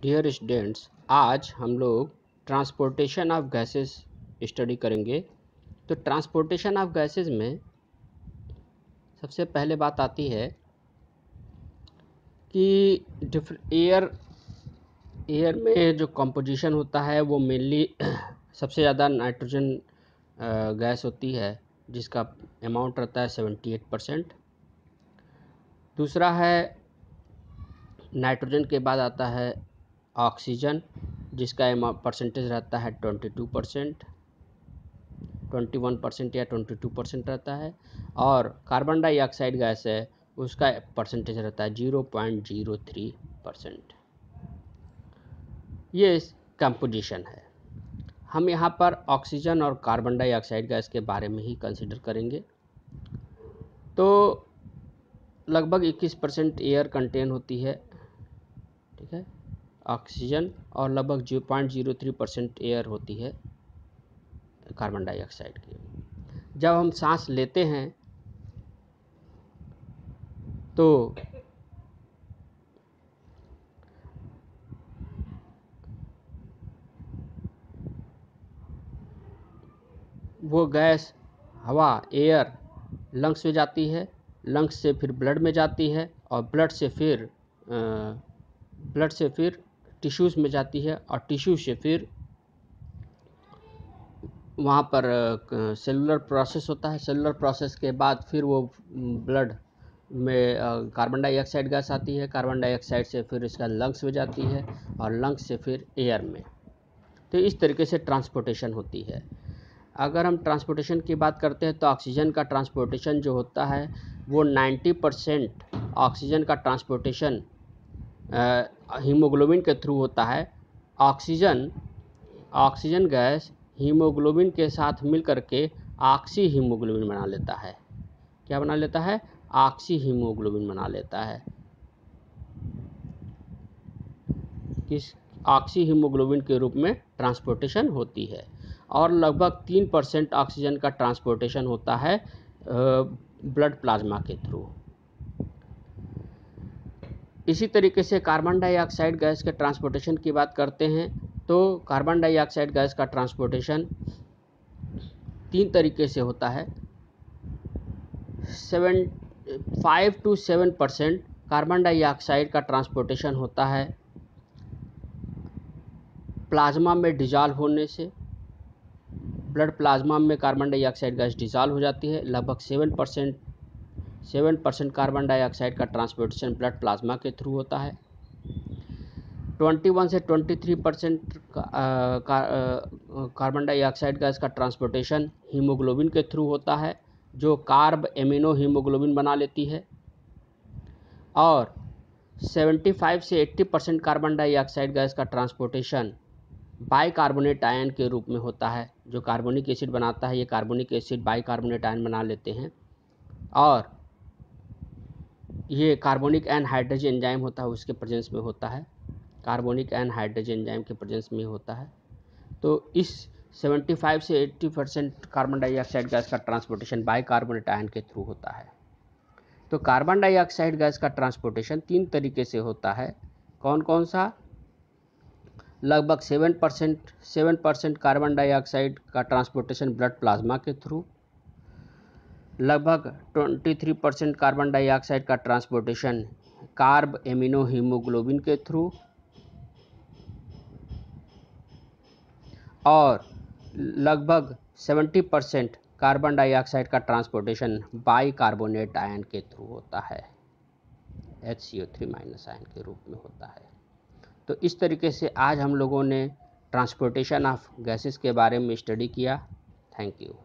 Dear students, आज हम लोग ट्रांसपोर्टेशन ऑफ गैसेस स्टडी करेंगे। तो ट्रांसपोर्टेशन ऑफ गैसेस में सबसे पहले बात आती है कि एयर में जो कंपोजिशन होता है वो मेनली सबसे ज़्यादा नाइट्रोजन गैस होती है, जिसका अमाउंट रहता है 78%। दूसरा है नाइट्रोजन के बाद आता है ऑक्सीजन, जिसका परसेंटेज रहता है 22%, 21% या 22% रहता है। और कार्बन डाइऑक्साइड गैस है, उसका परसेंटेज रहता है 0.03%। ये कंपोजिशन है। हम यहाँ पर ऑक्सीजन और कार्बन डाइऑक्साइड गैस के बारे में ही कंसिडर करेंगे। तो लगभग 21% एयर कंटेन होती है, ठीक है, ऑक्सीजन, और लगभग 0.03% एयर होती है कार्बन डाइऑक्साइड की। जब हम सांस लेते हैं तो वो गैस, हवा, एयर लंग्स में जाती है, लंग्स से फिर ब्लड में जाती है, और ब्लड से फिर टिश्यूज़ में जाती है, और टिश्यू से फिर वहाँ पर सेलुलर प्रोसेस होता है। सेलुलर प्रोसेस के बाद फिर वो ब्लड में कार्बन डाइऑक्साइड गैस आती है, कार्बन डाइऑक्साइड से फिर इसका लंग्स में जाती है, और लंग्स से फिर एयर में। तो इस तरीके से ट्रांसपोर्टेशन होती है। अगर हम ट्रांसपोर्टेशन की बात करते हैं तो ऑक्सीजन का ट्रांसपोर्टेशन जो होता है वो 90% ऑक्सीजन का ट्रांसपोर्टेशन हीमोग्लोबिन के थ्रू होता है। ऑक्सीजन गैस हीमोग्लोबिन के साथ मिल करके ऑक्सी हीमोग्लोबिन बना लेता है। क्या बना लेता है? ऑक्सी हीमोग्लोबिन बना लेता है। किस ऑक्सी हीमोग्लोबिन के रूप में ट्रांसपोर्टेशन होती है। और लगभग 3% ऑक्सीजन का ट्रांसपोर्टेशन होता है ब्लड प्लाज्मा के थ्रू। इसी तरीके से कार्बन डाइऑक्साइड गैस के ट्रांसपोर्टेशन की बात करते हैं तो कार्बन डाइऑक्साइड गैस का ट्रांसपोर्टेशन 3 तरीके से होता है। 5 to 7% कार्बन डाइऑक्साइड का ट्रांसपोर्टेशन होता है प्लाज्मा में डिजॉल्व होने से। ब्लड प्लाज्मा में कार्बन डाइऑक्साइड गैस डिजॉल्व हो जाती है। लगभग 7% कार्बन डाइऑक्साइड का ट्रांसपोर्टेशन ब्लड प्लाज्मा के थ्रू होता है। 21 से 23% कार्बन डाइऑक्साइड गैस का ट्रांसपोर्टेशन हीमोग्लोबिन के थ्रू होता है, जो कार्ब एमिनो हीमोग्लोबिन बना लेती है। और 75 से 80% कार्बन डाइऑक्साइड गैस का ट्रांसपोर्टेशन बाइकार्बोनेट आयन के रूप में होता है। जो कार्बोनिक एसिड बनाता है, ये कार्बोनिक एसिड बाइकार्बोनेट आयन बना लेते हैं, और ये कार्बोनिक एनहाइड्रेज एंजाइम होता है, उसके प्रेजेंस में होता है। कार्बोनिक एनहाइड्रेज एंजाइम के प्रेजेंस में होता है। तो इस 75 से 80% कार्बन डाइऑक्साइड गैस का ट्रांसपोर्टेशन बाइकार्बोनेट आयन के थ्रू होता है। तो कार्बन डाइऑक्साइड गैस का ट्रांसपोर्टेशन 3 तरीके से होता है। कौन कौन सा? लगभग 7% कार्बन डाइऑक्साइड का ट्रांसपोर्टेशन ब्लड प्लाज्मा के थ्रू। लगभग 23% कार्बन डाइऑक्साइड का ट्रांसपोर्टेशन कार्ब एमिनो हीमोग्लोबिन के थ्रू। और लगभग 70% कार्बन डाइऑक्साइड का ट्रांसपोर्टेशन बाइकार्बोनेट आयन के थ्रू होता है, HCO3- आयन के रूप में होता है। तो इस तरीके से आज हम लोगों ने ट्रांसपोर्टेशन ऑफ गैसेस के बारे में स्टडी किया। Thank you.